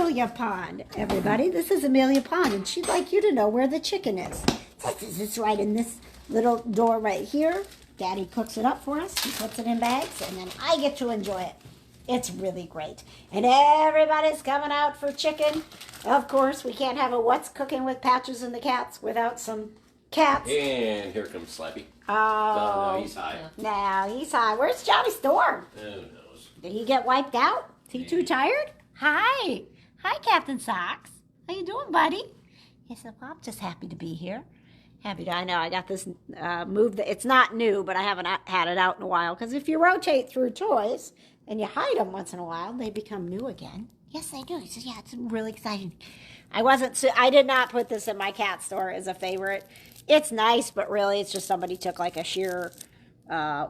Amelia Pond, everybody. This is Amelia Pond, and she'd like you to know where the chicken is. It's right in this little door right here. Daddy cooks it up for us. He puts it in bags, and then I get to enjoy it. It's really great. And everybody's coming out for chicken. Of course, we can't have a What's Cooking with Patches and the Cats without some cats. And here comes Slappy. Oh. No, he's high. No, he's high. Where's Johnny Storm? Who knows? Did he get wiped out? Is he too tired? Hi. Hi, Captain Socks. How you doing, buddy? He said, well, I'm just happy to be here. Happy to, I know, I got this move that it's not new, but I haven't had it out in a while. Because if you rotate through toys and you hide them once in a while, they become new again. Yes, they do. He says, yeah, it's really exciting. I did not put this in my cat store as a favorite. It's nice, but really it's just somebody took like a sheer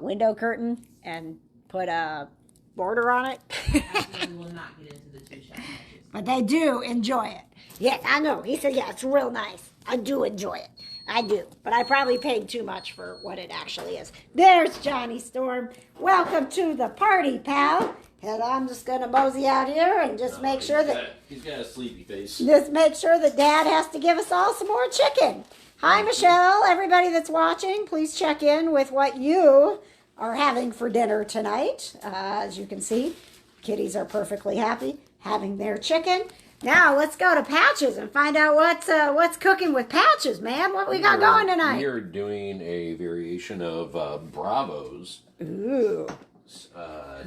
window curtain and put a border on it. We will not get into the two-shot matches. But they do enjoy it. Yes, I know. He said, yeah, it's real nice. I do enjoy it. I do. But I probably paid too much for what it actually is. There's Johnny Storm. Welcome to the party, pal. And I'm just going to mosey out here and just make sure that... He's got a sleepy face. Just make sure that Dad has to give us all some more chicken. Hi, Michelle. Everybody that's watching, please check in with what you are having for dinner tonight. As you can see, kitties are perfectly happy having their chicken. Now, let's go to Patches and find out what's cooking with Patches, man. What we got going tonight? We are doing a variation of Bravo's Ooh.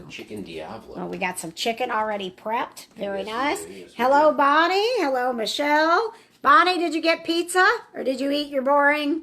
Chicken Diablo. Well, we got some chicken already prepped. Very nice. Yes, Hello, Bonnie. Hello, Michelle. Bonnie, did you get pizza? Or did you eat your boring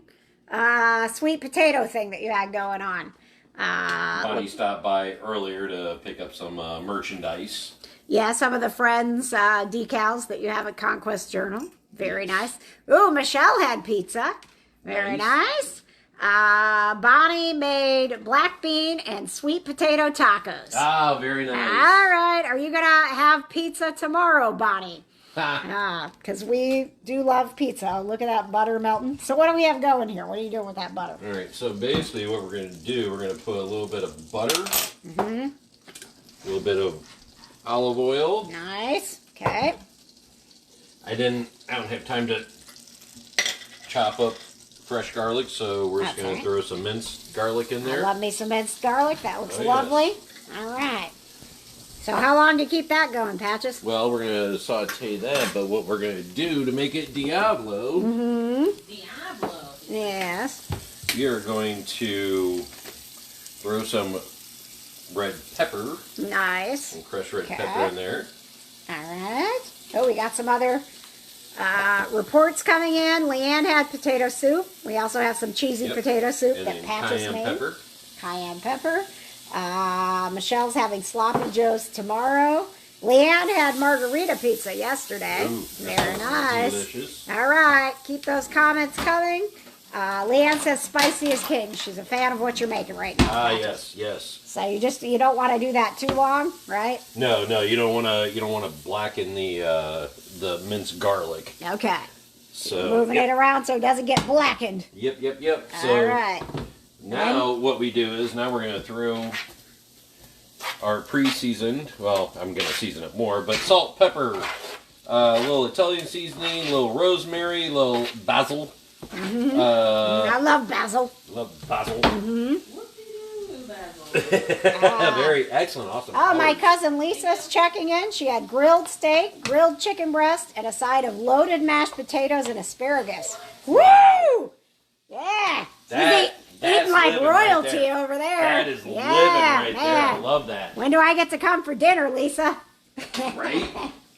sweet potato thing that you had going on? Bonnie stopped by earlier to pick up some merchandise. Yeah, some of the Friends decals that you have at Conquest Journal. Very nice. Ooh, Michelle had pizza. Very nice. Bonnie made black bean and sweet potato tacos. Ah, very nice. All right. Are you going to have pizza tomorrow, Bonnie? Because we do love pizza. Look at that butter melting. So what do we have going here? What are you doing with that butter? All right, so basically what we're going to do, we're going to put a little bit of butter, a little bit of olive oil. Nice. Okay. I don't have time to chop up fresh garlic, so we're just going to throw some minced garlic in there. I love me some minced garlic. That looks Oh, yes. lovely. All right. So how long do you keep that going, Patches? Well, we're going to saute that, but what we're going to do to make it Diablo, Diablo. Yes. we are going to throw some red pepper, Nice. some crushed red pepper in there. All right. Oh, we got some other reports coming in. Leanne had potato soup. We also have some cheesy potato soup And that then Patches cayenne made. pepper. Cayenne pepper. Michelle's having sloppy joes tomorrow. Leanne had margarita pizza yesterday. Ooh, Very that sounds nice. delicious. All right, keep those comments coming. Leanne says spicy is king. She's a fan of what you're making right now. Ah, Patches. yes. So you don't want to do that too long, right? No, you don't want to blacken the minced garlic. Okay. So Moving it around so it doesn't get blackened. Yep. So All right. now what we do is now we're going to throw our pre-seasoned, well, I'm going to season it more, but salt, pepper, a little Italian seasoning, a little rosemary, a little basil. I love basil. Love basil. What you doing, Basil? Very excellent, awesome. Oh, my colors. cousin Lisa's checking in. She had grilled steak, grilled chicken breast, and a side of loaded mashed potatoes and asparagus. Woo! Yeah. That's Eating like living right royalty there. over there. That is living yeah, right there. I man. love that. When do I get to come for dinner, Lisa? Right?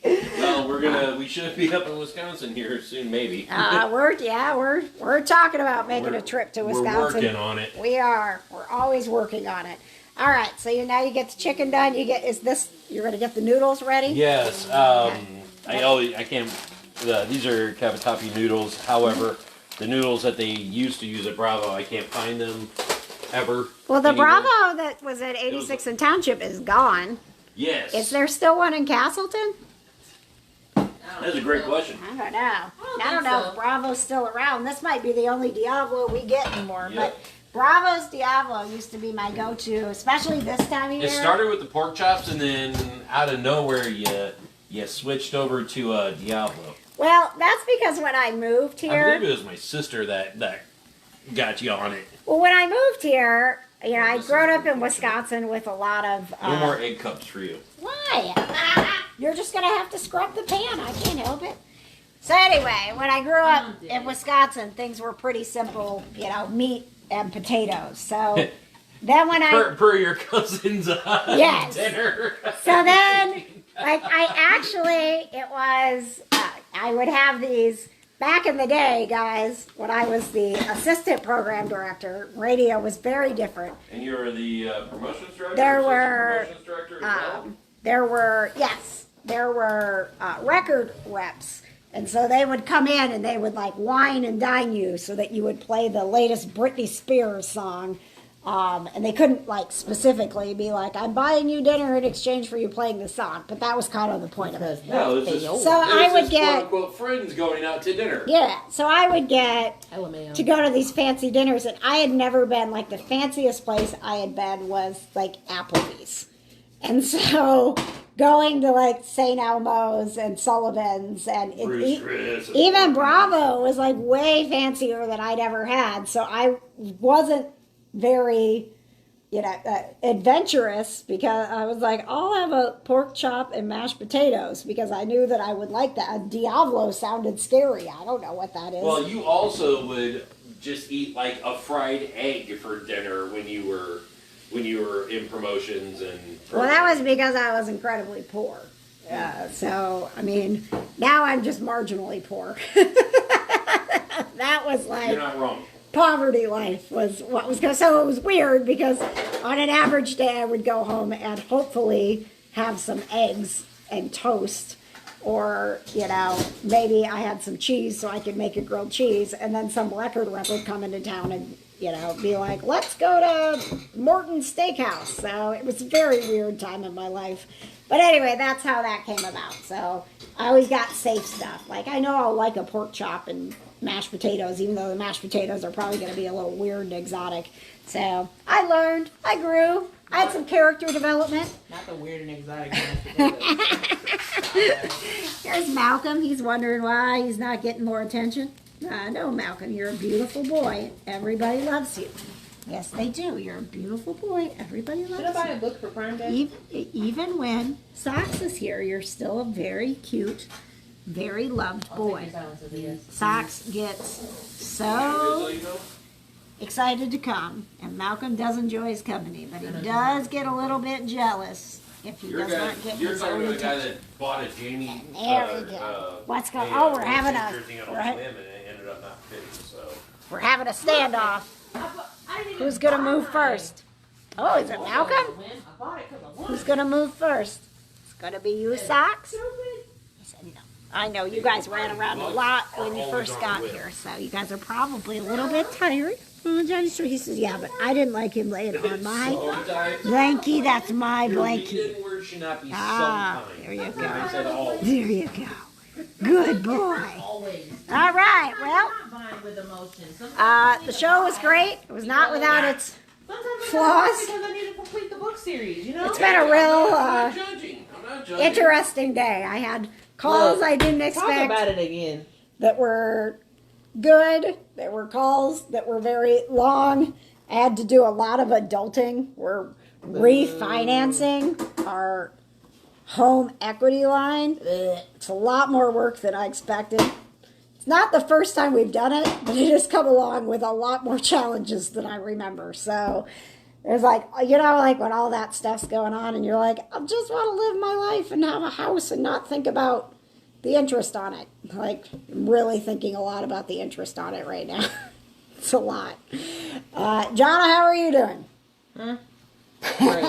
Well, we should be up in Wisconsin here soon, maybe. We're talking about making a trip to Wisconsin. We're working on it. We are. We're always working on it. All right, so now you get the chicken done. You're going to get the noodles ready? Yes. I can't. These are cavatappi noodles. However, the noodles that they used to use at Bravo, I can't find them ever. Well, the anywhere. Bravo that was at 86 and Township is gone. Yes. Is there still one in Castleton? That's a great question. I don't know. I don't think know so. if Bravo's still around. This might be the only Diablo we get anymore. Yep. But Bravo's Diablo used to be my go-to, especially this time of year. It started with the pork chops, and then out of nowhere, you switched over to Diablo. Well, that's because when I moved I here, believe it was my sister that got you on it. well, when I moved here, you know, I This is grew up in unfortunate. Wisconsin with a lot of. No more egg cups for you. Why? You're just gonna have to scrub the pan. I can't help it. So anyway, when I grew up in Wisconsin, things were pretty simple. You know, meat and potatoes. So then when Per your cousin's Yes. dinner. So then, like, it was, I would have these, back in the day, guys, when I was the assistant program director, radio was very different. And you were the promotions director? There assistant were, promotions director as well? there were record reps. And so they would come in and they would, like, wine and dine you so that you would play the latest Britney Spears song. And they couldn't, like, specifically be like, I'm buying you dinner in exchange for you playing the song. But that was kind of the point of it. No, it was just, So I would get, quote unquote friends going out to dinner. yeah, so I would get LMAO. to go to these fancy dinners. And I had never been, like, the fanciest place I had been was, like, Applebee's. And so going to, like, St. Elmo's and Sullivan's and Bruce Chris. even Bravo was, like, way fancier than I'd ever had. So I wasn't very, you know, adventurous because I was like, I'll have a pork chop and mashed potatoes because I knew that I would like that. Diablo sounded scary. I don't know what that is. Well, you also would just eat like a fried egg for dinner when you were in promotions and. Well, that was because I was incredibly poor. So, I mean, now I'm just marginally poor. That was like. You're not wrong. Poverty life was what was going. So it was weird because on an average day I would go home and hopefully have some eggs and toast, or you know maybe I had some cheese so I could make a grilled cheese, and then some record rep would come into town and you know be like, let's go to Morton's Steakhouse. So it was a very weird time in my life. But anyway, that's how that came about. So I always got safe stuff. Like I know I'll like a pork chop and mashed potatoes, even though the mashed potatoes are probably going to be a little weird and exotic. So I learned, I grew, I had some character development. Not the weird and exotic mashed potatoes. Here's Malcolm. He's wondering why he's not getting more attention. No, Malcolm, you're a beautiful boy. Everybody loves you. Yes, they do. You're a beautiful boy. Everybody loves Should I buy you. a book for Prime Day? Even when Socks is here, you're still a very cute, very loved boy. Socks gets so excited to come, and Malcolm does enjoy his company, but he does get a little bit jealous if he does not get You're his talking own about the guy attention. that bought a Jamie. There we go. What's going? Oh, we're having a Swim and it ended up not fitting. So we're having a standoff. Who's gonna move first? Oh, is it Malcolm? Who's gonna move first? It's gonna be you, Socks. He said no. I know you guys ran around a lot when you first got here, so you guys are probably a little bit tired. Oh, Johnny Street, he says, yeah, but I didn't like him laying on my blankie. That's my blankie. word should not be Ah, sometimes. there you go. I said all. There you go. Good boy. Always. All right, well, I'm not buying with emotion. Sometimes the show was great. It was not without its Sometimes I flaws. because I need to complete the book series, you know? It's been a real I'm not judging. I'm not judging. interesting day. I had calls I didn't Talk expect about it again. that were good. There were calls that were very long. I had to do a lot of adulting. We're refinancing our home equity line. It's a lot more work than I expected. It's not the first time we've done it, but it has come along with a lot more challenges than I remember. So there's like, you know, like when all that stuff's going on and you're like, I just want to live my life and have a house and not think about the interest on it. Like, I'm really thinking a lot about the interest on it right now. It's a lot. Jonna, how are you doing? Great.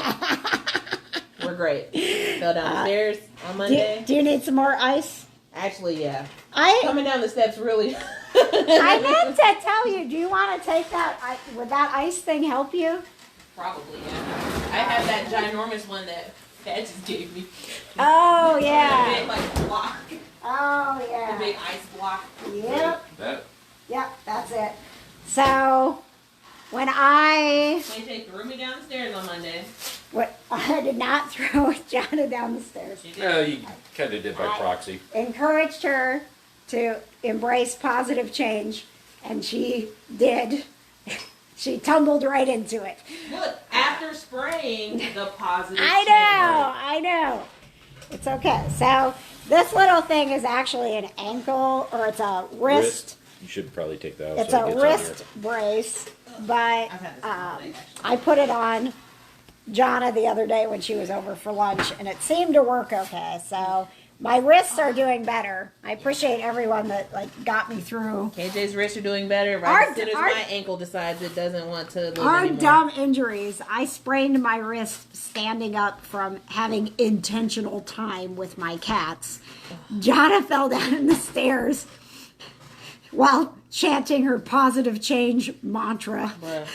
We're great. Fell downstairs on Monday. Do you need some more ice? Actually, yeah. I Coming down the steps really. meant to tell you, do you want to take that? Would that ice thing help you? Probably, yeah. I have that ginormous one that Dad just gave me. Oh, The big, yeah. like, block. Oh, The yeah. big ice block. Yep. That Yep, that's it. So, when I... They threw me downstairs on Monday. What I did not throw Jonna down the stairs. No, you kind of did by proxy. Encouraged her to embrace positive change, and she did. She tumbled right into it. Look, after spraying the positive. I know. It's okay. So this little thing is actually an ankle, or it's a wrist. You should probably take that off. It's so it a gets wrist brace, but I've had this all day, I put it on Jonna the other day when she was over for lunch, and it seemed to work okay. So my wrists are doing better. I appreciate everyone that got me through. KJ's wrists are doing better. Our- Right as soon as our- my ankle decides it doesn't want to live Our anymore. dumb injuries. I sprained my wrist standing up from having intentional time with my cats. Jonna fell down the stairs while chanting her positive change mantra. Bruh.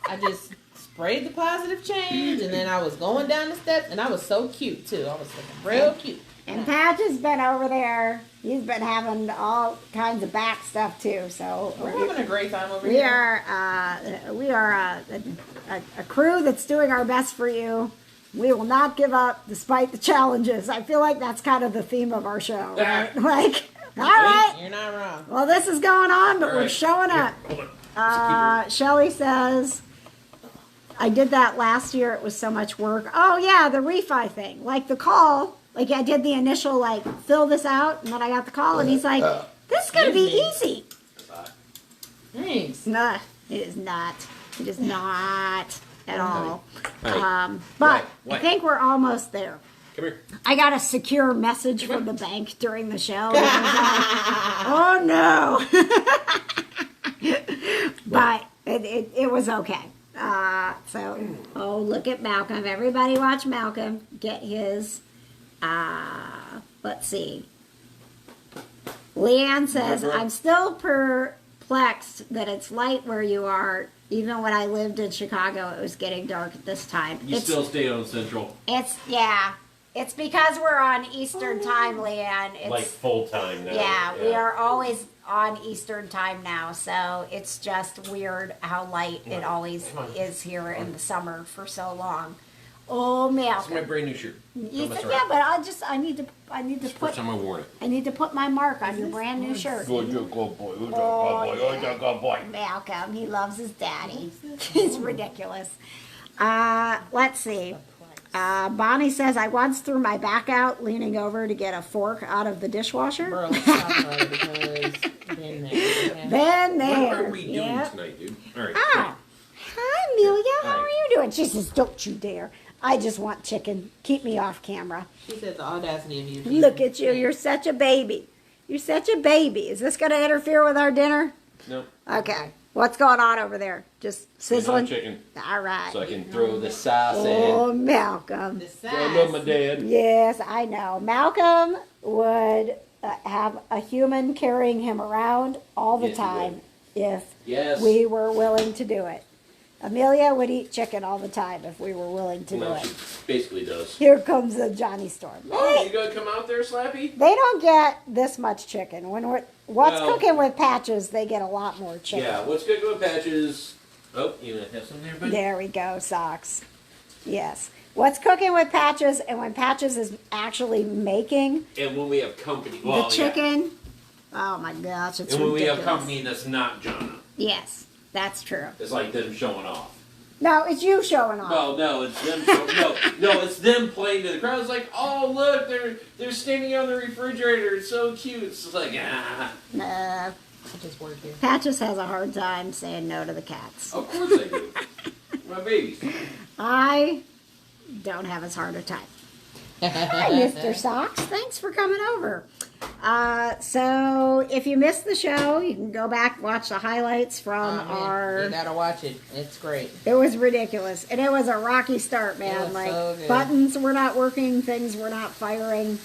I just sprayed the positive change, and then I was going down the steps, and I was so cute too. I was looking real cute. And Patch has been over there. He's been having all kinds of back stuff too. So We're having a great time over we here. are a crew that's doing our best for you. We will not give up despite the challenges. I feel like that's kind of the theme of our show, right? Like, all right, You're not wrong. well, this is going on, but All we're right. showing up. Hold on. Shelly says, I did that last year. It was so much work. Oh, yeah, the refi thing. Like the call, like I did the initial, fill this out, and then I got the call, and he's like, this is going to be easy. Thanks. No, it is not. It is not at all. Hey. But Wait. I think we're almost there. Come here. I got a secure message from the bank during the show. It was like, oh no! But it was okay. Oh, look at Malcolm. Everybody watch Malcolm get his. Let's see. Leanne says, I'm still perplexed that it's light where you are. Even when I lived in Chicago, it was getting dark at this time. You still stay on Central, It's because we're on Eastern time, Leanne. It's, like full time now. yeah, we are always on Eastern time now, so it's just weird how light it always is here in the summer for so long. Oh, It's my Malcolm. brand new shirt. You That's said, all right. yeah, but I need to First time I wore it. I need to put my mark on your brand new shirt. Good boy. Malcolm, he loves his daddy. It's ridiculous. Let's see. Bonnie says, I once threw my back out leaning over to get a fork out of the dishwasher. Bro, stop her because been there. Then there. What are we doing Yep. tonight, dude? All right. Ah, hi, Amelia. How Hi. are you doing? She says, don't you dare. I just want chicken. Keep me off camera. She said the audacity of you. Look at you. You're such a baby. You're such a baby. Is this going to interfere with our dinner? No. Okay. What's going on over there? Just sizzling? Chicken, All right. so I can throw the sauce Oh, Malcolm. The in. I love my size. dad. Yes, I know. Malcolm would have a human carrying him around all the Yes, he time if Yes. we were willing to do it. Amelia would eat chicken all the time if we were willing to do Well, it. she basically does. Here comes a Johnny Storm. Oh, you gonna come out there, Slappy? They don't get this much chicken. When what's Well- cooking with Patches, they get a lot more chicken. Yeah. What's good with Patches? Oh, you gonna have some there, buddy? There we go, socks. Yes. What's cooking with Patches, and when Patches is actually making And when we have company, well, the chicken, oh my gosh, it's Yeah. And when ridiculous. we have company that's not Jonna, Yes, that's true. it's like them showing off. No, it's you showing off. Well, no, it's them. No, it's them playing to the crowd. It's like, oh look, they're standing on the refrigerator. It's so cute. It's like, ah. Nah, I just work here. Patches has a hard time saying no to the cats. Of course I do. My babies. I don't have as hard a time. Hi, Mr. Socks. Thanks for coming over. So if you missed the show, you can go back watch the highlights from You our. gotta watch it. It's great. It was ridiculous, and it was a rocky start, man. was Like so good. buttons were not working, things were not firing.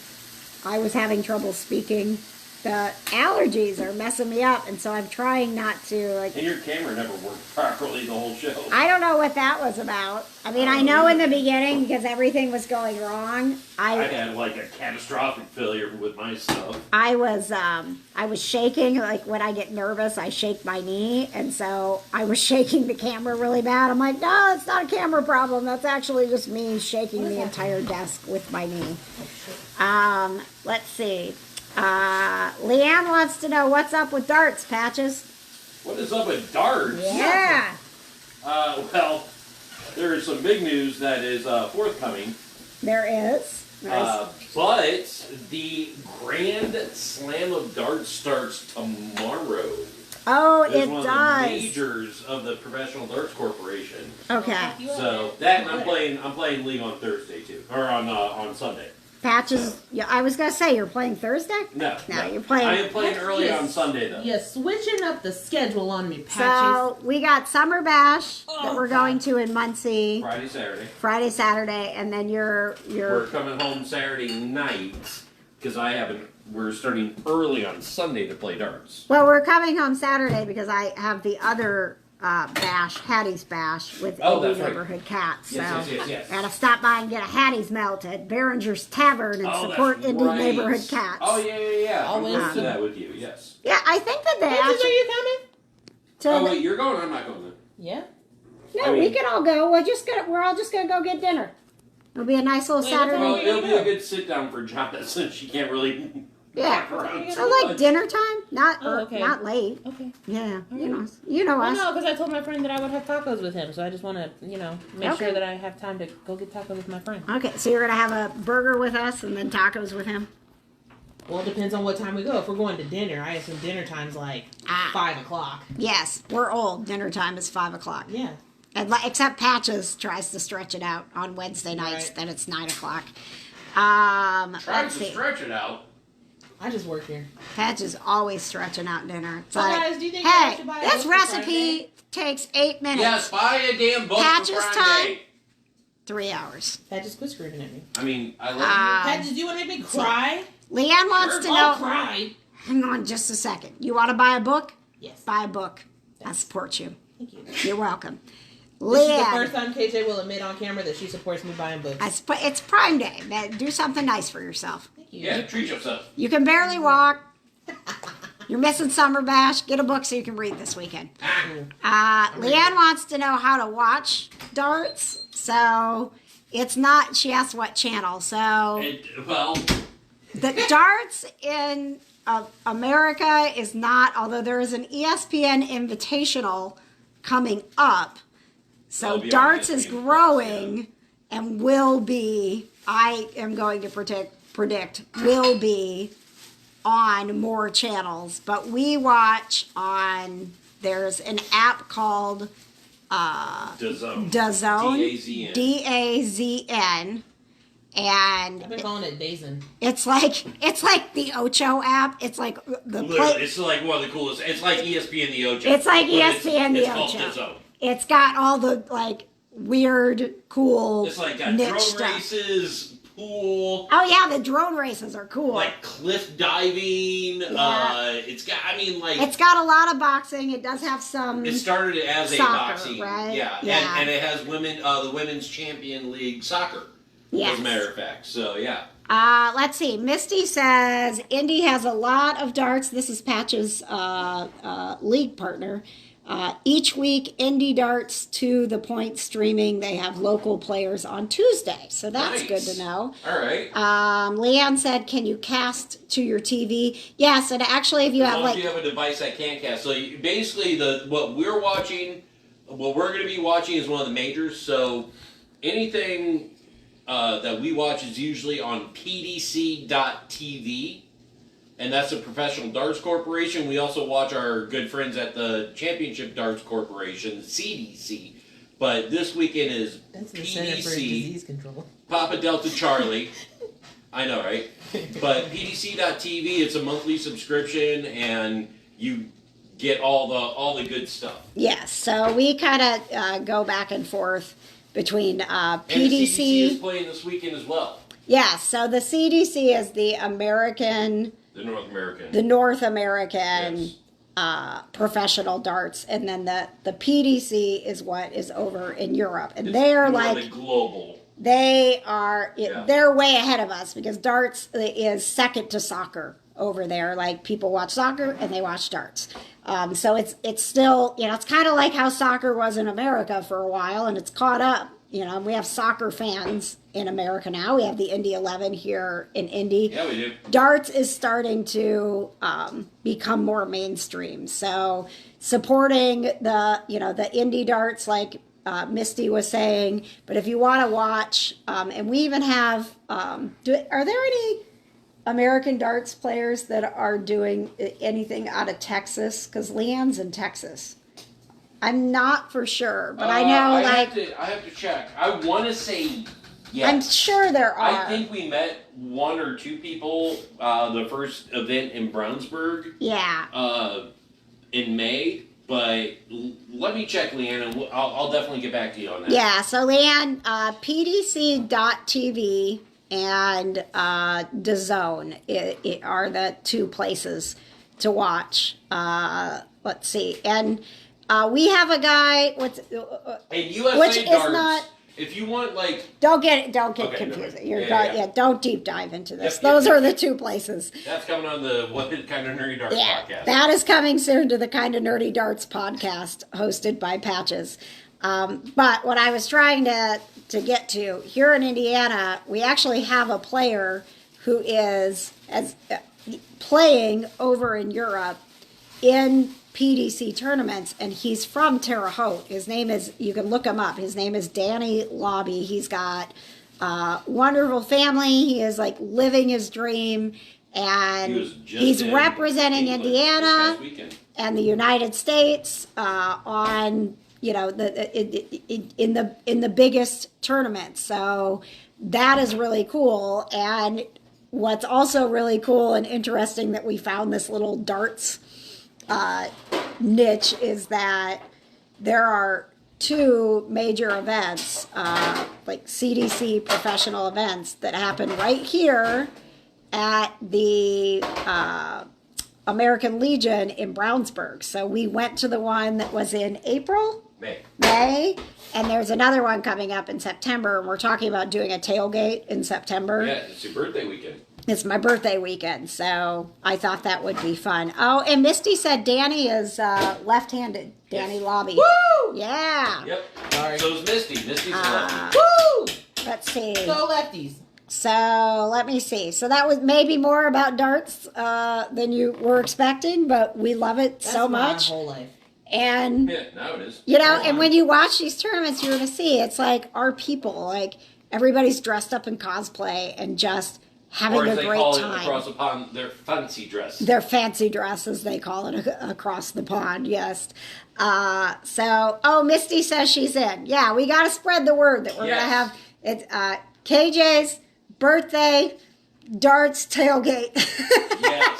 I was having trouble speaking. the allergies are messing me up, and so I'm trying not to like. And your camera never worked properly the whole show. I don't know what that was about. I mean, I know in the beginning because everything was going wrong. I had like a catastrophic failure with my stuff. I was shaking. Like when I get nervous, I shake my knee, and so I was shaking the camera really bad. I'm like, no, it's not a camera problem. That's actually just me shaking the entire desk with my knee. Let's see. Leanne wants to know what's up with darts, Patches. What is up with darts? Yeah. Well, there is some big news that is forthcoming. There is. But the Grand Slam of Darts starts tomorrow. Oh, It's it one does. of the majors of the Professional Darts Corporation. Okay. So that and I'm playing League on Thursday too, or on Sunday. Patches. Yeah, I was gonna say you're playing Thursday. No, you're playing. I am playing early on Sunday though. You're switching up the schedule on me, Patches. So we got Summer Bash that we're going to in Muncie Friday, Saturday, and then We're you're coming home Saturday night because we're starting early on Sunday to play darts. well, we're coming home Saturday because I have the other bash, Hattie's Bash with Oh, Indie that's right. Neighborhood Cats. So Yes. gotta stop by and get a Hattie's melt at Behringer's Tavern and Oh, support that's Indie right. Neighborhood Cats. Oh yeah. Always I'm going to do. that with you. Yes. Yeah, I think that they Patches, are actually. you coming? Oh wait, you're going. I'm not going then. Yeah. No, we can all go. We're all just gonna go get dinner. It'll be a nice little Wait, Saturday. Well, you it'll gonna be a do? good sit down for Jonna since she can't really. Yeah. walk around So, too So like much. dinner time, okay. not late. Okay. Yeah, you know Well, us. no, because I told my friend that I would have tacos with him, so I just want to, make Okay. sure that I have time to go get tacos with my friend. Okay, so you're gonna have a burger with us and then tacos with him. Well, it depends on what time we go. If we're going to dinner, I assume dinner time's like 5 o'clock. Yes, we're old. Dinner time is 5:00. Yeah. And except Patches tries to stretch it out on Wednesday nights. Right. Then it's 9:00. Trying Let's to see. stretch it out. I just work here. Patches always stretching out dinner. It's Well, like, guys, do you think I should buy a this book for recipe Friday? takes 8 minutes. Yes, buy a damn book Patches for time? Friday. 3 hours. Patches, quit screaming at me. I mean, I love Patches, do you want to make me cry? Leanne wants to I'll know. cry. Hang on just a second. You want to buy a book? Yes. Buy a book. I support you. Thank you. You're welcome. This is the Leanne, first time KJ will admit on camera that she supports me buying books. it's Prime Day. Do something nice for yourself. Thank you. you. Yeah, treat yourself. You can barely walk. You're missing Summer Bash. Get a book so you can read this weekend. Leanne wants to know how to watch darts. So it's not, she asked what channel. So Well, the darts in America is not, although there is an ESPN Invitational coming up. So That'll be on darts is ESPN+, growing and will be, I am going to predict will be on more channels. But we watch on, there's an app called DAZN. DAZN. D-A-Z-N. DAZN. And I've been calling it Dazen. it's like the Ocho app. It's like the Literally, play. it's like one of the coolest. It's like ESPN the Ocho. It's like but ESPN the it's called Ocho. DAZN. It's got all the like weird, cool, It's like got niche drone stuff. races, pool, Oh yeah, the drone races are cool. like cliff diving. Yeah. It's got. I mean, like It's got a lot of boxing. It does have some. it started as a Soccer, boxing, right? yeah, Yeah. And it has women, the women's champion league soccer. Yes. As a matter of fact, so yeah. Let's see. Misty says Indy has a lot of darts. This is Patch's league partner. Each week, Indy Darts to the Point streaming. They have local players on Tuesday, so that's Nice. good to know. All right. Leanne said, "Can you cast to your TV?" Yes, and actually, if you As have long as like, you have a device that can cast. So basically, what we're watching, what we're going to be watching is one of the majors. So anything that we watch is usually on PDC.TV, and that's a Professional Darts Corporation. We also watch our good friends at the Championship Darts Corporation, CDC. But this weekend is That's the Center for PDC, Disease Control. Papa Delta Charlie. I know, right? But PDC.TV, it's a monthly subscription, and you get all the good stuff. yes. So we kind of go back and forth between And the CDC is PDC. playing this weekend as well. Yes. So the CDC is the American The North American. the North American Yes. professional darts, and then the PDC is what is over in Europe, and It's they're more like the global. they are Yeah. they're way ahead of us because darts is second to soccer over there. Like people watch soccer and they watch darts. So it's still, you know, it's kind of like how soccer was in America for a while, and it's caught up. You know, we have soccer fans in America now. We have the Indy 11 here in Indy. Yeah, we do. Darts is starting to become more mainstream. So supporting the indie darts, like Misty was saying. But if you want to watch, and we even have, are there any American darts players that are doing anything out of Texas? Because Leanne's in Texas. I'm not for sure, but I know, I have to check. I want to say yes. I'm sure there are. I think we met one or two people the first event in Brownsburg Yeah. in May, but let me check, Leanne, and I'll definitely get back to you on that. Yeah, so Leanne, PDC.TV and DAZN are the two places to watch. Let's see. And we have a guy, And USA which is Darts, not- if you want, like, don't get Okay, confused. no, You're yeah. don't deep dive into this. Yep, Those yep. are the two places. that's coming on the What Kind of Nerdy Darts Yeah, podcast. that is coming soon to the Kind of Nerdy Darts podcast hosted by Patches. But what I was trying to get to, here in Indiana, we actually have a player who is playing over in Europe in PDC tournaments, and he's from Terre Haute. His name is, you can look him up, his name is Danny Lobby. He's got a wonderful family. He is like living his dream, and He was just he's in representing England Indiana this past weekend. and the United States on, you know, in the biggest tournaments. So that is really cool. And what's also really cool and interesting that we found this little darts niche is that there are two major events, like CDC professional events that happen right here at the American Legion in Brownsburg. So we went to the one that was in April, May, and there's another one coming up in September, and we're talking about doing a tailgate in September. Yeah, it's your birthday weekend. It's my birthday weekend, so I thought that would be fun. Oh, and Misty said Danny is left-handed. Danny Yes. Lobby. Woo! Yeah. Yep. Sorry. So is Misty. Misty's a lefty. Woo! Let's see. Go lefties. So let me see. So that was maybe more about darts than you were expecting, but we love it That's so my much. whole life. And Yeah, now it is. you know, Hold and on. when you watch these tournaments, you're gonna see it's like our people, like everybody's dressed up in cosplay and just having Or as a they great call it time. across the pond, their fancy dress. Their fancy dresses, they call it, across the pond, yes. Misty says she's in. Yeah, we got to spread the word that we're Yes. going to have it. KJ's birthday darts tailgate. Yes,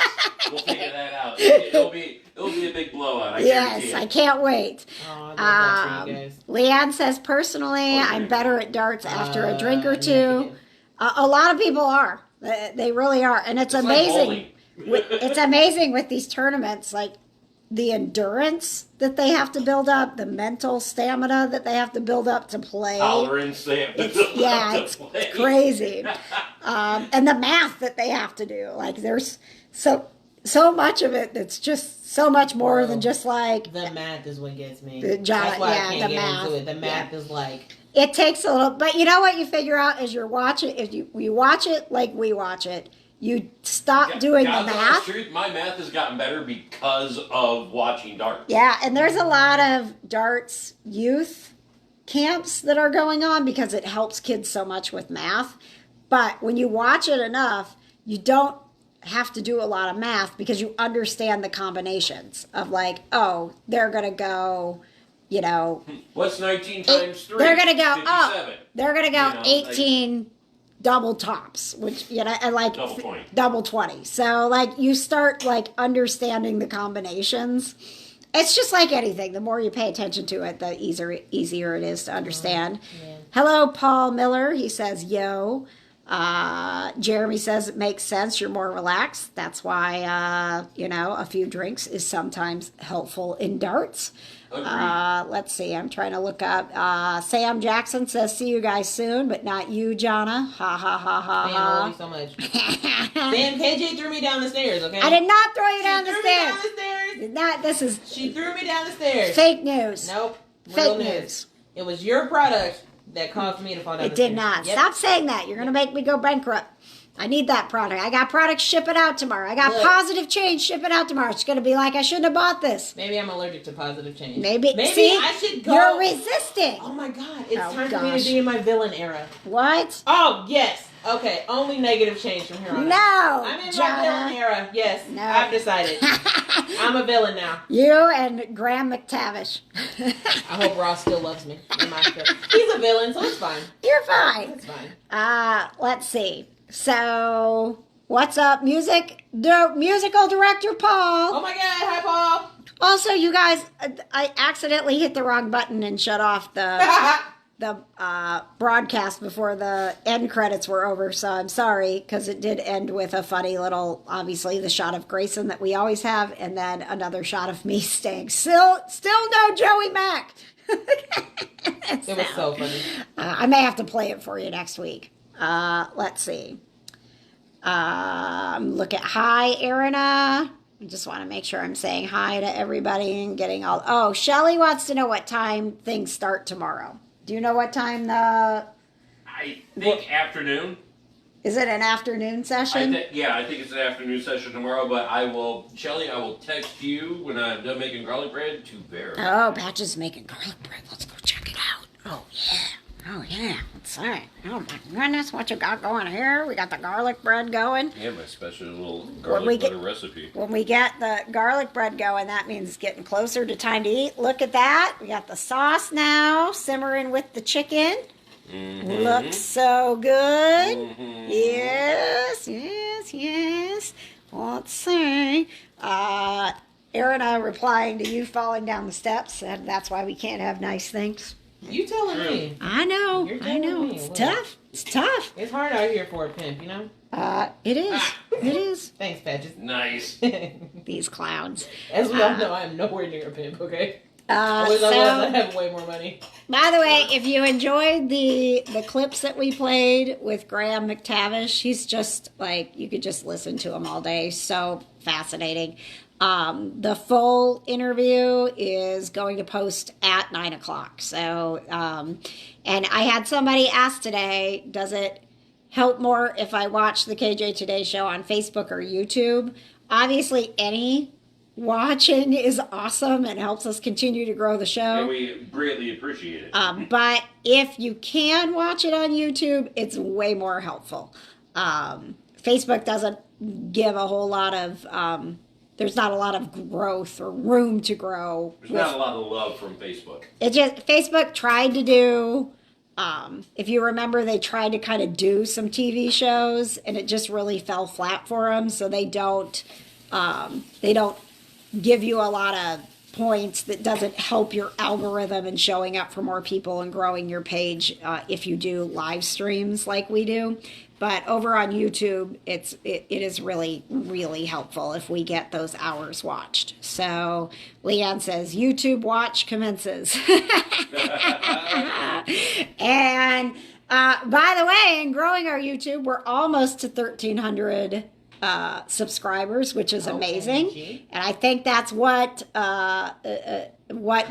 we'll figure that out. It'll be a big blowout. I guarantee Yes, it. I can't wait. Oh, I love that for you guys. Leanne says, personally, I'm yeah. better at darts after a drink or Yeah, two. you do. A lot of people are. They really are. And it's It's like amazing. bowling. It's amazing with these tournaments, like the endurance that they have to build up, the mental stamina that they have to build up to play. Tolerance they have to It's, build yeah, up to it's play. crazy. And the math that they have to do. Like there's so much of it that's just so much more than just like The math is what gets me. The That's why yeah, I can't the get math. into it. The math is like, it takes a little, but you know what you figure out as you're watching, if you watch it like we watch it, you stop doing the God's honest math. truth, my math has gotten better because of watching darts. Yeah, and there's a lot of darts youth camps that are going on because it helps kids so much with math. But when you watch it enough, you don't have to do a lot of math because you understand the combinations of like, oh, they're going to go, you know, What's 19 times 3? they're going to go, 57. oh, they're going to go You know, 18 double tops, which, you know, and like Double 20. double 20. So like you start like understanding the combinations. It's just like anything. The more you pay attention to it, the easier it is to understand. yeah. Hello, Paul Miller. He says, yo. Jeremy says it makes sense. You're more relaxed. That's why, a few drinks is sometimes helpful in darts. Let's see. I'm trying to look up. Sam Jackson says, see you guys soon, but not you, Jonna. Ha, ha, ha, ha, Man, I love you ha. so much. Sam, KJ threw me down the stairs, okay? I did not throw you down She the threw me stairs. down the stairs. Did not. This is She threw me down the stairs. fake news. Nope. Fake Real news. It was your product that caused me to fall down It the did stairs. not. Yep. Stop saying that. You're going to make me go bankrupt. I need that product. I got products shipping out tomorrow. I got Look. positive change shipping out tomorrow. It's going to be like I shouldn't have bought this. Maybe I'm allergic to positive change. Maybe see, I should go. You're resisting. Oh my god, it's Oh, time for me gosh. to be in my villain era. What? Oh, yes. Okay, only negative change from here on out. No, I'm in my villain Jonna. era. Yes, No. I've decided. I'm a villain now. You and Graham McTavish. I hope Ross still loves me. In my film. He's a villain, so it's fine. You're fine. It's fine. Let's see. So, what's up, musical director Paul? Oh my god, hi Paul. Also, you guys, I accidentally hit the wrong button and shut off the broadcast before the end credits were over, so I'm sorry, because it did end with a funny little, obviously, the shot of Grayson that we always have, and then another shot of me staying still no Joey Mack. It was so funny. I may have to play it for you next week. Let's see. Look at hi, Erina. I just want to make sure I'm saying hi to everybody and getting all. Oh, Shelly wants to know what time things start tomorrow. Do you know what time I think afternoon. Is it an afternoon session? I think it's an afternoon session tomorrow, but Shelly, I will text you when I'm done making garlic bread to verify. Oh, Patch is making garlic bread. Let's go check it out. Oh, yeah. Oh, yeah. Let's see. Oh, my goodness. What you got going here? We got the garlic bread going. Yeah, my special little we garlic get- butter recipe. When we get the garlic bread going, that means getting closer to time to eat. Look at that. We got the sauce now simmering with the chicken. Mm-hmm. Looks so good. Mhm. Yes. Let's see. Erina replying to you falling down the steps, and that's why we can't have nice things. You telling me. I know. You're I know. telling me. It's Well. tough. It's tough. It's hard out here for a pimp, you know? It is. It is. Thanks, Patches. Nice. These clowns. As we all know, I am nowhere near a pimp, okay? I wish I was. So, I have way more money. by the way, if you enjoyed the clips that we played with Graham McTavish, he's just like, you could just listen to him all day. So fascinating. The full interview is going to post at 9:00. So, and I had somebody ask today, does it help more if I watch the KJ Today show on Facebook or YouTube? Obviously, any watching is awesome and helps us continue to grow the show. And we greatly appreciate it. But if you can watch it on YouTube, it's way more helpful. Facebook doesn't give a whole lot of, there's not a lot of growth or room to grow. There's not a lot of love from Facebook. Facebook tried to do, if you remember, they tried to kind of do some TV shows and it just really fell flat for them. So they don't give you a lot of points that doesn't help your algorithm and showing up for more people and growing your page if you do live streams like we do. But over on YouTube, it is really, really helpful if we get those hours watched. So Leanne says, YouTube watch commences. And by the way, in growing our YouTube, we're almost to 1,300 subscribers, which is amazing. OMG. And I think that's what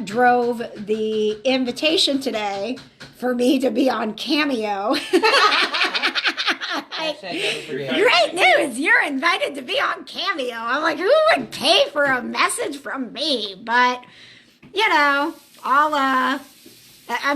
drove the invitation today for me to be on Cameo. Hashtag never forget. Great news! You're invited to be on Cameo. I'm like, who would pay for a message from me? But, I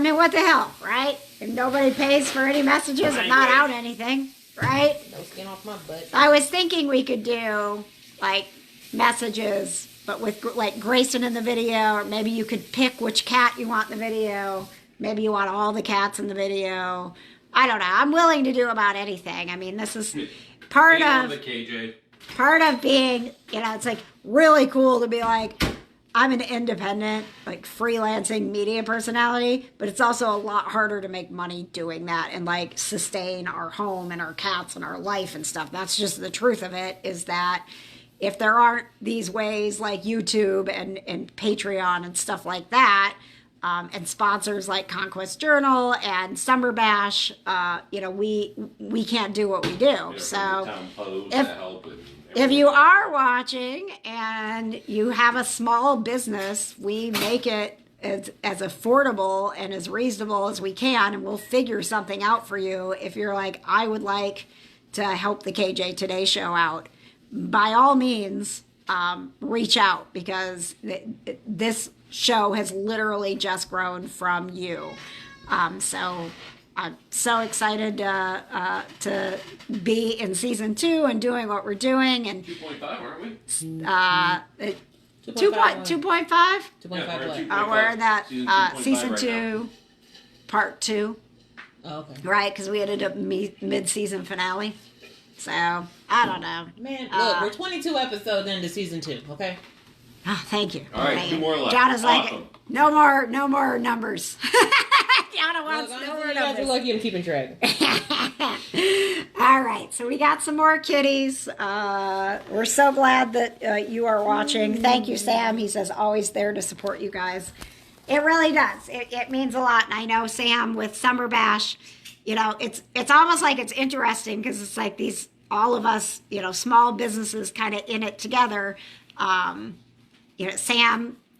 mean, what the hell, right? If nobody pays for any messages, I'm not out anything, right? No skin off my butt. I was thinking we could do, like, messages, but with, like, Grayson in the video, or maybe you could pick which cat you want in the video. Maybe you want all the cats in the video. I don't know. I'm willing to do about anything. I mean, this is part Being on of the KJ. being, it's like really cool to be like, I'm an independent, like freelancing media personality, but it's also a lot harder to make money doing that and like sustain our home and our cats and our life and stuff. That's just the truth of it, is that if there aren't these ways like YouTube and Patreon and stuff like that, and sponsors like Conquest Journal and Summer Bash, we can't do what we do. So if you are watching and you have a small business, we make it as affordable and as reasonable as we can, and we'll figure something out for you. If you're like, I would like to help the KJ Today show out, by all means, reach out, because this show has literally just grown from you. So I'm so excited to be in season 2 and doing what we're doing. And 2.5, aren't we? 2.5. 2.5. We're in that season right 2, part 2, Oh, okay. right? Because we ended up mid-season finale. So I don't know. Man, look, we're 22 episodes into season 2. Okay. Oh, thank you. All right, 2 more left. John is like, Awesome. no more numbers. John wants Look, no honestly, more you guys are numbers. lucky I'm keeping track. All right, so we got some more kitties. We're so glad that you are watching. Thank you, Sam. He says always there to support you guys. It really does. It means a lot. And I know Sam with Summer Bash, it's almost like it's interesting because it's like all of us, small businesses kind of in it together. Sam,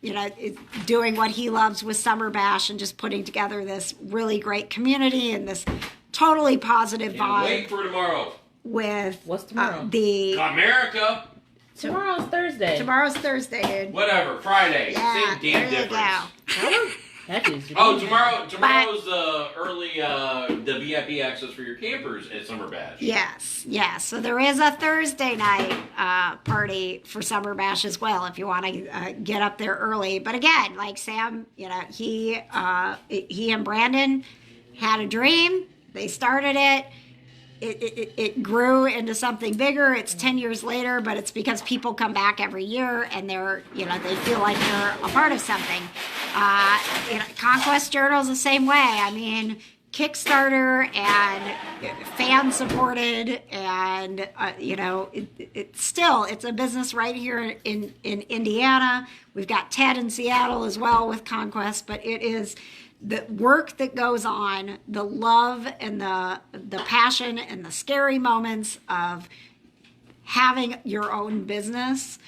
is doing what he loves with Summer Bash and just putting together this really great community and this totally positive Can't vibe wait for tomorrow. with What's tomorrow? America. Tomorrow's Thursday. Tomorrow's Thursday, dude. Whatever. Friday. Yeah, Same damn there you difference. That is. Oh, tomorrow's early the VIP access for your campers at Summer Bash. Yes. So there is a Thursday night party for Summer Bash as well if you want to get up there early. But again, like Sam, he and Brandon had a dream. They started it. It grew into something bigger. It's 10 years later, but it's because people come back every year and they're, they feel like they're a part of something. Conquest Journal is the same way. I mean, Kickstarter and fan supported, and it's a business right here in Indiana. We've got Ted in Seattle as well with Conquest, but it is the work that goes on, the love and the passion and the scary moments of having your own business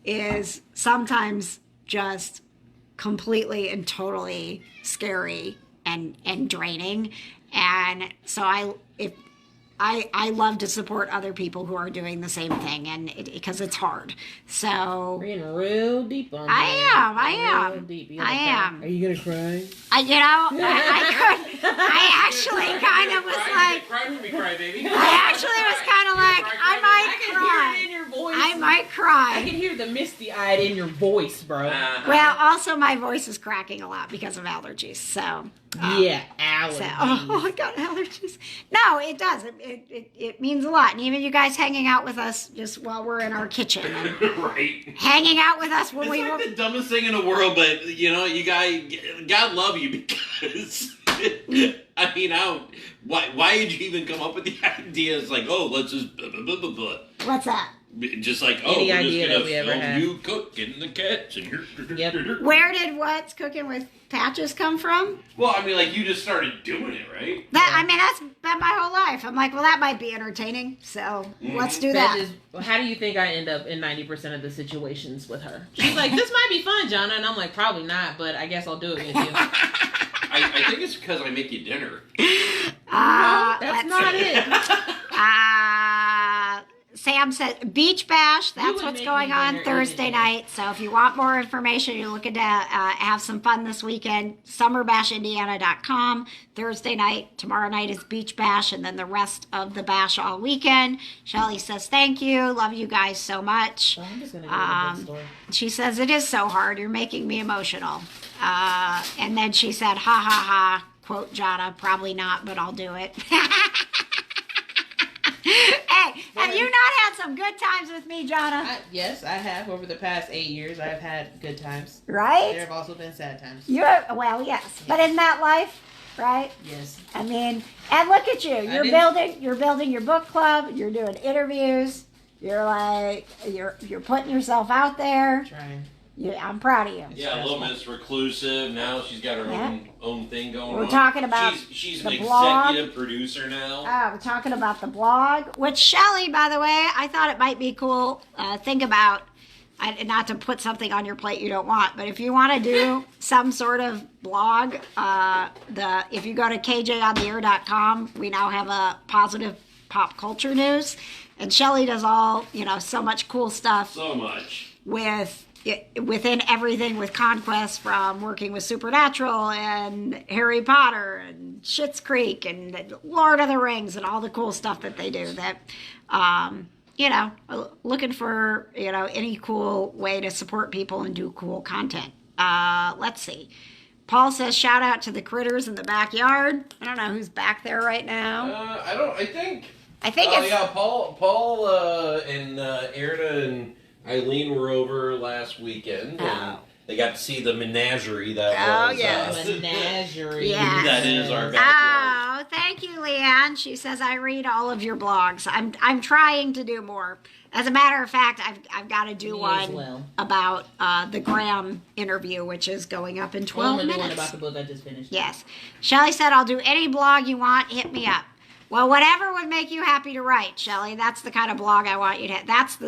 is sometimes just completely and totally scary and draining. And so I love to support other people who are doing the same thing, and because it's hard. So We're getting real deep on that. I am. Real deep. I am. Are you gonna cry? I actually kind of was like, Cry for me, cry baby. I actually was kind of like, I might I can hear it in cry. your voice. I might I cry. can hear the misty-eyed in your voice, bro. Well, also my voice is cracking a lot because of allergies. So Yeah, allergies. so, I got allergies. No, it does. It means a lot. And even you guys hanging out with us just while we're in our kitchen and Right. hanging out with us when It's we like were. the dumbest thing in the world, but you guys, God love you because I mean, why did you even come up with the idea? It's like, oh, let's just blah, blah, blah, blah, blah. What's that? Just like, oh, Any we're idea just that we ever gonna had. film you cooking the cats and you're. Yep. Where did What's Cooking with Patches come from? Well, I mean, like you just started doing it, right? That's been my whole life. I'm like, well, that might be entertaining. So let's do that. How do you think I end up in 90% of the situations with her? She's like, this might be fun, Jonna. And I'm like, probably not, but I guess I'll do it with you. I think it's because I make you dinner. That's let's not see. it. Sam said Beach Bash. That's would what's make going me on dinner Thursday anything. night. So if you want more information, you're looking to have some fun this weekend, summerbashindiana.com. Thursday night, tomorrow night is Beach Bash, and then the rest of the bash all weekend. Shelly says thank you. Love you guys so much. I'm just going to go to the bookstore. She says it is so hard. You're making me emotional. And then she said, ha ha ha. Quote Jonna, probably not, but I'll do it. Hey, have you not had some good times with me, Jonna? Yes, I have. Over the past 8 years, I've had good times. Right? There have also been sad times. Well, yes. But isn't that life? Right? Yes. I mean, and look at you. You're building your book club, you're doing interviews, you're putting yourself out there. Trying. I'm proud of you. Yeah, Little Miss Reclusive. Now she's got her own thing going on. We're talking about she's the an blog. executive producer now. We're talking about the blog, which Shelly, by the way, I thought it might be cool. Think about, not to put something on your plate you don't want, but if you want to do some sort of blog, if you go to kjontheair.com, we now have a positive pop culture news, and Shelly does all, so much cool stuff. So much. Within everything with Conquest, from working with Supernatural and Harry Potter and Schitt's Creek and Lord of the Rings and all the cool stuff that they do. That, looking for any cool way to support people and do cool content. Let's see. Paul says, shout out to the critters in the backyard. I don't know who's back there right now. I think it's... yeah, Paul and Erna and Eileen were over last weekend. And they got to see the menagerie that was. Yes. Menagerie. Yes. That is our backyard. Oh, thank you, Leanne. She says, I read all of your blogs. I'm trying to do more. As a matter of fact, I've got to do one about the Graham interview, which is going up in 12 minutes. One about the book I just finished. Yes. Shelly said, I'll do any blog you want. Hit me up. Well, whatever would make you happy to write, Shelly. That's the kind of blog I want you to have. That's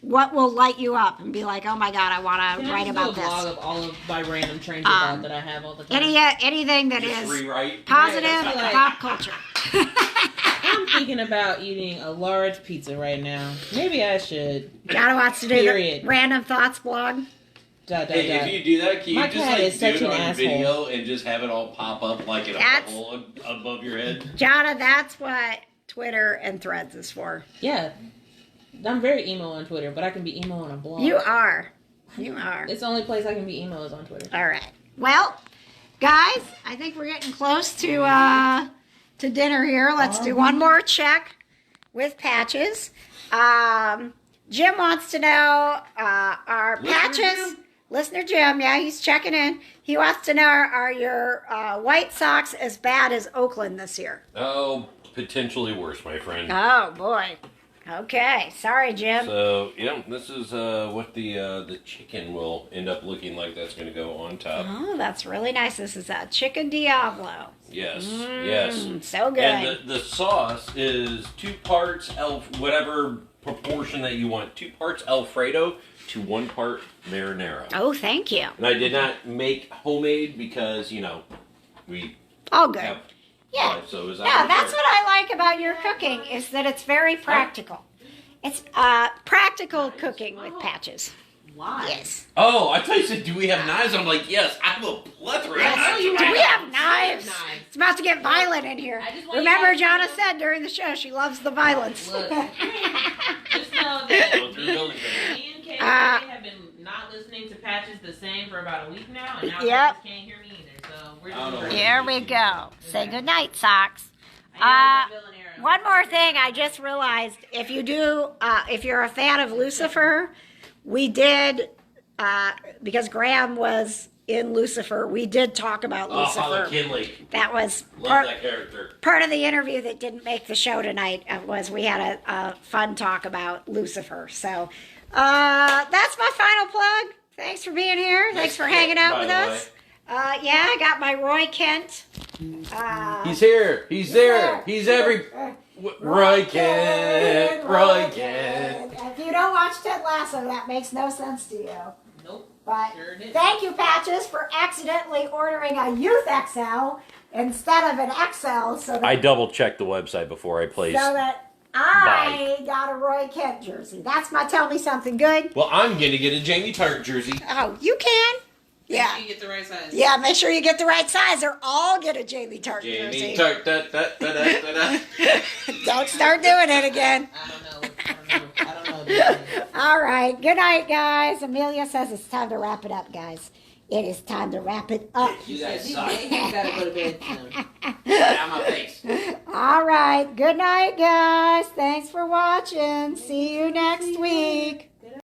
what will light you up and be like, oh my God, I want to write about this. Blog of all of my random trains of thought that I have all the time. Anything that Just is rewrite. positive pop culture. I'm thinking about eating a large pizza right now. Maybe I should. Jonna wants to do the Random Thoughts blog. Hey, if you do that, can you My just cat is do such it an on asshole. video and just have it all pop up like in a bubble above your head? Jonna, that's what Twitter and Threads is for. Yeah. I'm very emo on Twitter, but I can be emo on a blog. You are. It's the only place I can be emo is on Twitter. All right. Well, guys, I think we're getting close to dinner here. Let's do one more check with Patches. Jim wants to know, are Patches... Listener Jim, yeah, he's checking in. He wants to know, are your White Sox as bad as Oakland this year? Oh, potentially worse, my friend. Oh, boy. Okay. Sorry, Jim. So, this is what the chicken will end up looking like. That's going to go on top. Oh, that's really nice. This is a chicken Diablo. Yes, yes. So good. And the sauce is 2 parts whatever proportion that you want. 2 parts Alfredo to 1 part marinara. Oh, thank you. And I did not make homemade because, we Oh, good. have Yeah. life, so is Yeah, that's what I like about your cooking, is that it's very practical. It's practical cooking with Patches. Why? Yes. Oh, I thought you said, do we have knives? I'm like, yes, I have a plethora of knives. Do we have knives? Knives. It's about to get violent in here. I just want Remember, you guys Jonna said during the show she loves the violence. Look. Just know that Go through building things. me and Kay have been not listening to Patches the same for about a week now, and now Yep. Patches can't hear me either. So we're I don't doing know. great. Here we go. Say goodnight, Socks. I know the villain era. One more thing I just realized, if you're a fan of Lucifer, we did, because Graham was in Lucifer, we did talk about Oh, Father Lucifer. Kinley. That was Love that character. part of the interview that didn't make the show tonight. Was we had a fun talk about Lucifer. So that's my final plug. Thanks for being here. Thanks for hanging out with us. Yeah, I got my Roy Kent. He's here. He's there. He's every. Roy Kent. Roy Kent. If you don't watch Ted Lasso, that makes no sense to you. Nope. But Sure did. thank you, Patches, for accidentally ordering a Youth XL instead of an XL, so that I double checked the website before I placed. so that I got a Roy Kent jersey. That's my Tell Me Something Good. Well, I'm going to get a Jamie Tart jersey. Oh, you can. Yeah. You get the right size. Yeah, make sure you get the right size or I'll get a Jamie Tart jersey. Jamie Tart. Da, da, da, da, da, da. Don't start doing it again. I don't know. All right. Good night, guys. Amelia says it's time to wrap it up, guys. It is time to wrap it up. You guys You suck. gotta go to bed soon. Get out of my face. All right. Good night, guys. Thanks for watching. See you next week.